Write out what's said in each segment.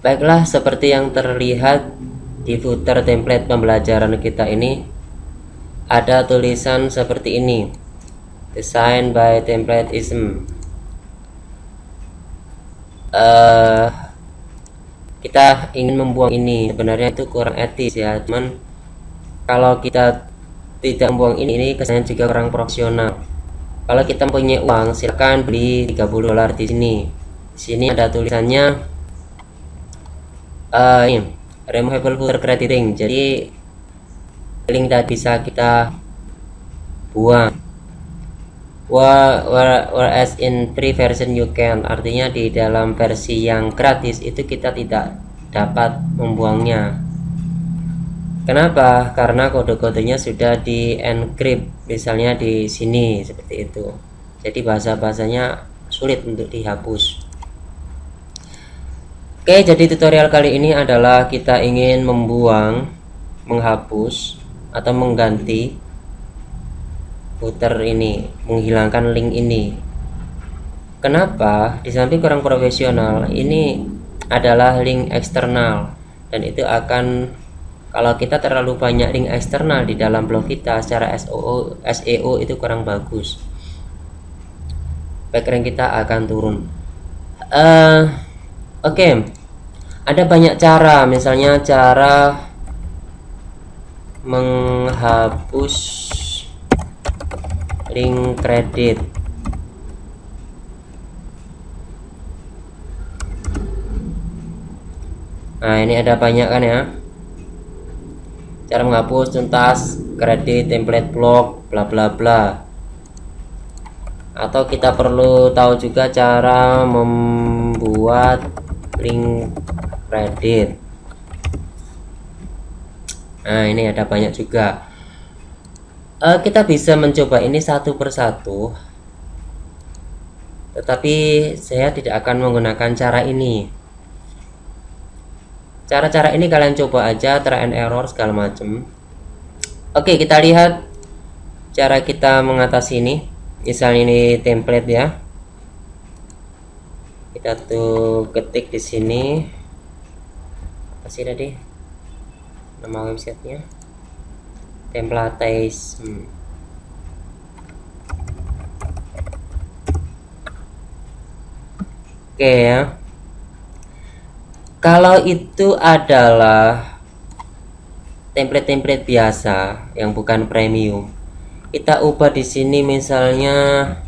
Baiklah, seperti yang terlihat di footer template pembelajaran kita ini ada tulisan seperti ini, Design by Templateism. Kita ingin membuang ini, sebenarnya itu kurang etis ya, cuman kalau kita tidak membuang ini kesannya juga kurang profesional. Kalau kita punya uang, silakan beli $30 di sini. Di sini ada tulisannya ini, removable footer crediting. Jadi link tadi bisa kita buang. Whereas in free version you can, artinya di dalam versi yang gratis itu kita tidak dapat membuangnya. Kenapa? Karena kode-kodenya sudah di encrypt, misalnya di sini seperti itu. Jadi bahasa-bahasanya sulit untuk dihapus. Oke, jadi tutorial kali ini adalah kita ingin membuang, menghapus atau mengganti footer ini, menghilangkan link ini. Kenapa? Di samping kurang profesional, ini adalah link eksternal dan itu akan, kalau kita terlalu banyak link eksternal di dalam blog kita secara SEO itu kurang bagus. Backlink kita akan turun. Oke, ada banyak cara, misalnya cara menghapus link kredit. Nah, ini ada banyak kan ya, cara menghapus tuntas kredit, template blog, bla bla bla. Atau kita perlu tahu juga cara membuat link kredit. Nah, ini ada banyak juga. Kita bisa mencoba ini satu persatu, tetapi saya tidak akan menggunakan cara ini. Cara-cara ini kalian coba aja, try and error segala macam. Oke, kita lihat cara kita mengatasi ini. Misalnya ini template ya, kita tuh ketik di sini apa sih tadi nama websitenya, Templateism. Oke ya, kalau itu adalah template-template biasa yang bukan premium, kita ubah di sini misalnya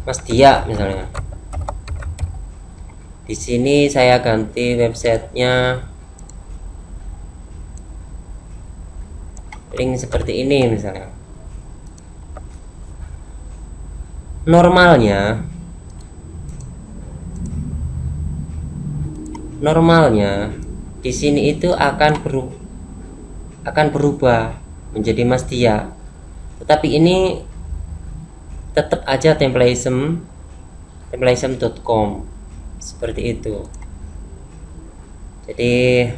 Mas Dia misalnya. Di sini saya ganti websitenya link seperti ini misalnya. Normalnya di sini itu akan berubah menjadi Mas Dia. Tetapi ini tetap aja templateism.com seperti itu. Jadi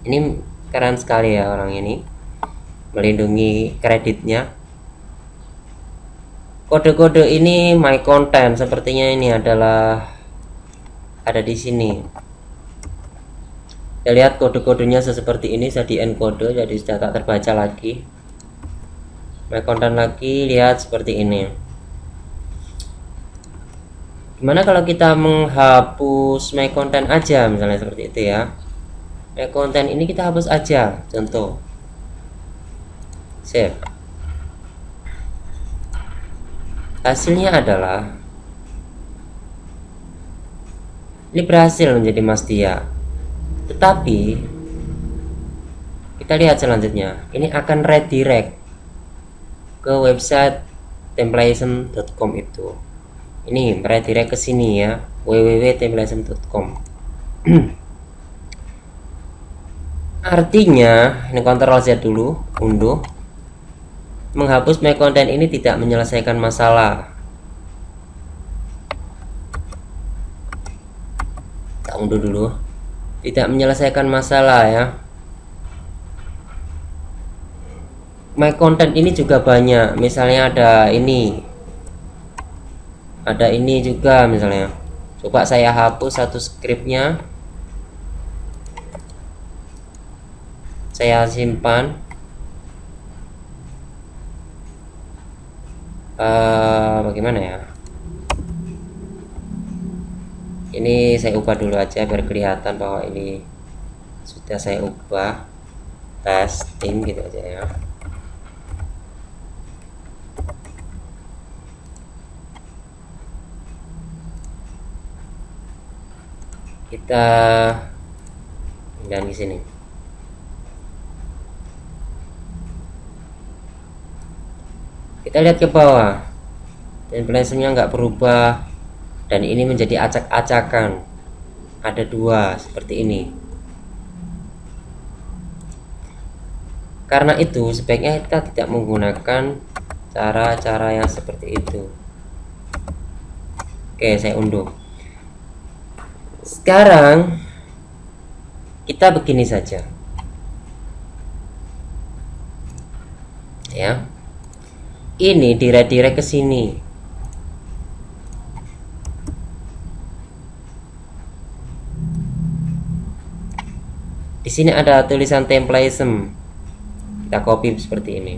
ini keren sekali ya orang ini, melindungi kreditnya. Kode-kode ini my content, sepertinya ini adalah ada di sini. Kita lihat kode-kodenya seperti ini, saya di encode jadi sudah tak terbaca lagi. My content lagi, lihat seperti ini. Gimana kalau kita menghapus my content aja misalnya seperti itu ya. My content ini kita hapus aja, contoh save. Hasilnya adalah ini berhasil menjadi Mas Dia. Tetapi kita lihat selanjutnya, ini akan redirect ke website templateism.com itu. Ini redirect ke sini ya, www.templateism.com. Artinya, ini Ctrl Z dulu, unduh. Menghapus my content ini tidak menyelesaikan masalah. Kita unduh dulu. Tidak menyelesaikan masalah ya. My content ini juga banyak, misalnya ada ini juga misalnya, Coba saya hapus satu scriptnya, saya simpan. Bagaimana ya, ini saya ubah dulu aja biar kelihatan bahwa ini sudah saya ubah. Testing gitu aja ya. Kita dan di sini kita lihat ke bawah, template-nya nggak berubah dan ini menjadi acak-acakan, ada dua seperti ini. Karena itu sebaiknya kita tidak menggunakan cara-cara yang seperti itu. Oke, saya unduh. Sekarang kita begini saja ya, ini direct ke sini. Di sini ada tulisan templasem, kita copy seperti ini.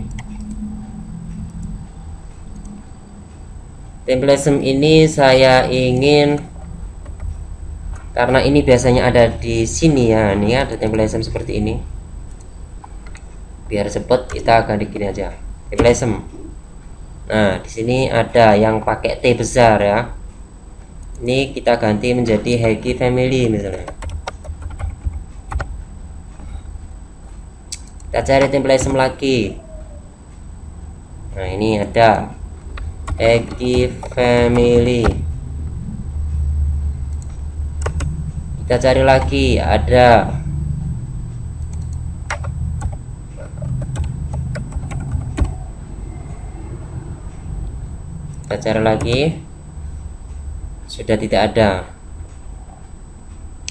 Templasem ini saya ingin, karena ini biasanya ada di sini ya, ini ada templasem seperti ini. Biar cepet kita ganti gini aja, templasem. Nah, di sini ada yang pakai T besar ya. Ini kita ganti menjadi Hacky Family misalnya. Kita cari templasem lagi. Nah, ini ada Hacky Family. Kita cari lagi, ada kita cari lagi, sudah tidak ada.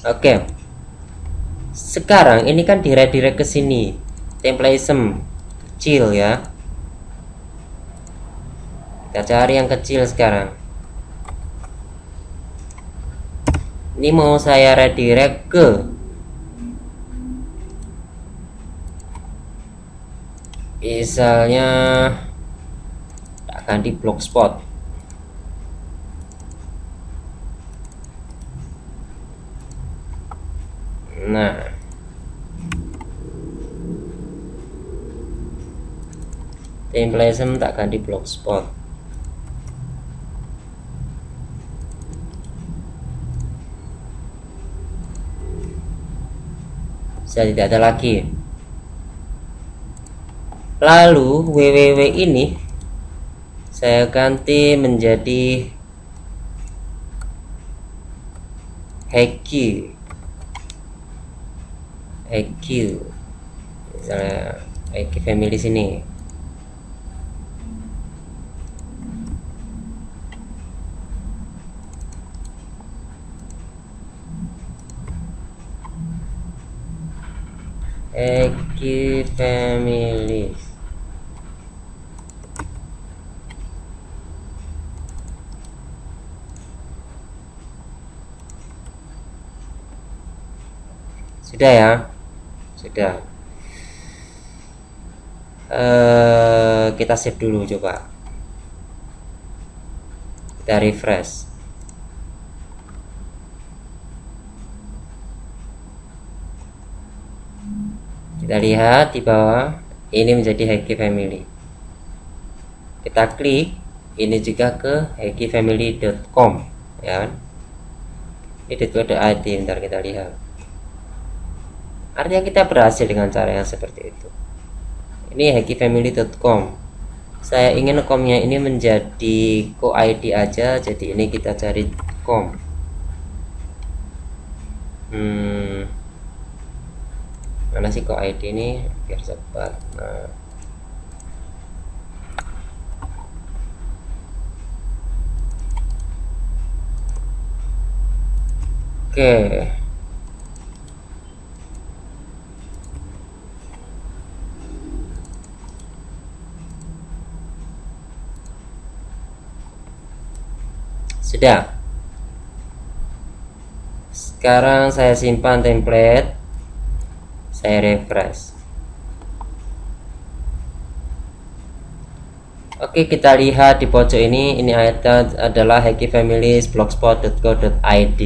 Oke, sekarang ini kan direct ke sini, templasem kecil ya. Kita cari yang kecil sekarang. Ini mau saya redirect ke misalnya akan di blogspot. Nah, templasem tak ganti blogspot. Sudah tidak ada lagi. Lalu www ini saya ganti menjadi Hacky misalnya Hacky Family sini. Hacky Family. Sudah ya, sudah. Kita save dulu, coba kita refresh. Kita lihat di bawah, ini menjadi Hacky Family. Kita klik, ini juga ke hackyfamily.com ya. Ini .co.id, bentar kita lihat. Artinya kita berhasil dengan cara yang seperti itu. Ini hackyfamily.com. Saya ingin komnya ini menjadi co-id aja, jadi ini kita cari com. Mana sih co-id ini biar cepat. Nah, oke. Sudah. Sekarang saya simpan template, saya refresh. Oke, kita lihat di pojok ini adalah hackifamilies.blogspot.co.id.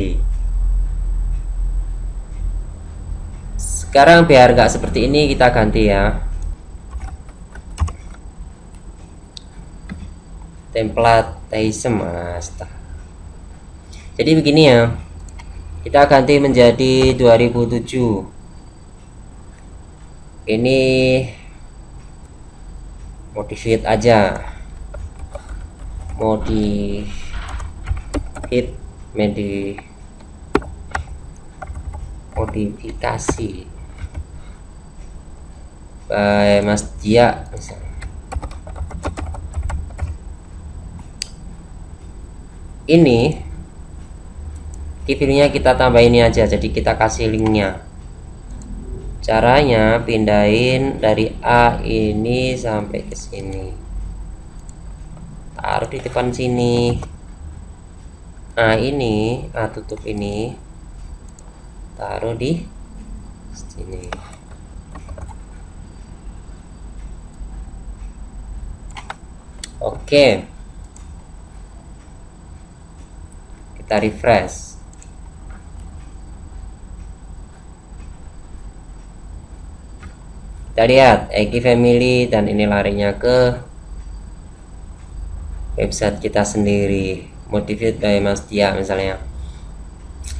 Sekarang biar nggak seperti ini, kita ganti ya. Template master. Jadi begini ya, kita ganti menjadi 2007. Ini modified aja, modifikasi by Mas Dia misalnya. Ini filenya kita tambah ini aja, jadi kita kasih linknya. Caranya pindahin dari A ini sampai ke sini, taruh di depan sini. A ini, A tutup ini, taruh di sini. Oke, kita refresh. Kita lihat Eki Family, dan ini larinya ke website kita sendiri, Modified by Mas Dia misalnya.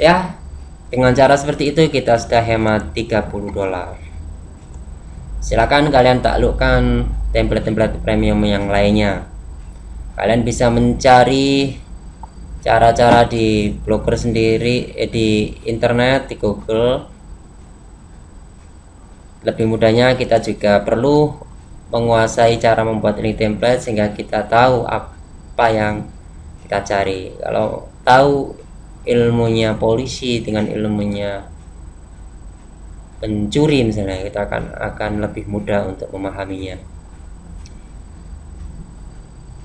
Ya, dengan cara seperti itu kita sudah hemat $30. Silakan kalian taklukkan template-template premium yang lainnya. Kalian bisa mencari cara-cara di blogger sendiri, di internet, di Google. Lebih mudahnya kita juga perlu menguasai cara membuat ini template sehingga kita tahu apa yang kita cari. Kalau tahu ilmunya polisi dengan ilmunya pencuri misalnya, kita akan lebih mudah untuk memahaminya.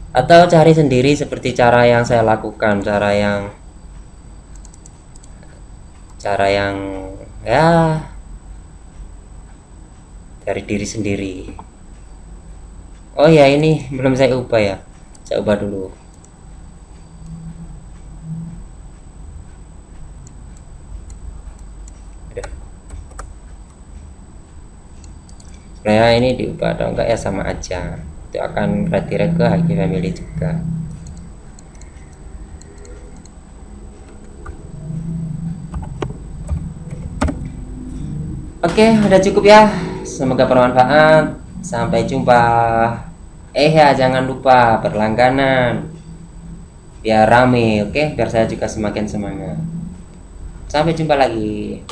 Atau cari sendiri seperti cara yang saya lakukan, cara yang ya dari diri sendiri. Oh ya, ini belum saya ubah ya, saya ubah dulu. Sebenarnya ini diubah atau enggak ya sama aja, itu akan redirect ke Hacky Family juga. Oke, udah cukup ya. Semoga bermanfaat. Sampai jumpa. Ya, jangan lupa berlangganan biar rame, oke? Biar saya juga semakin semangat. Sampai jumpa lagi.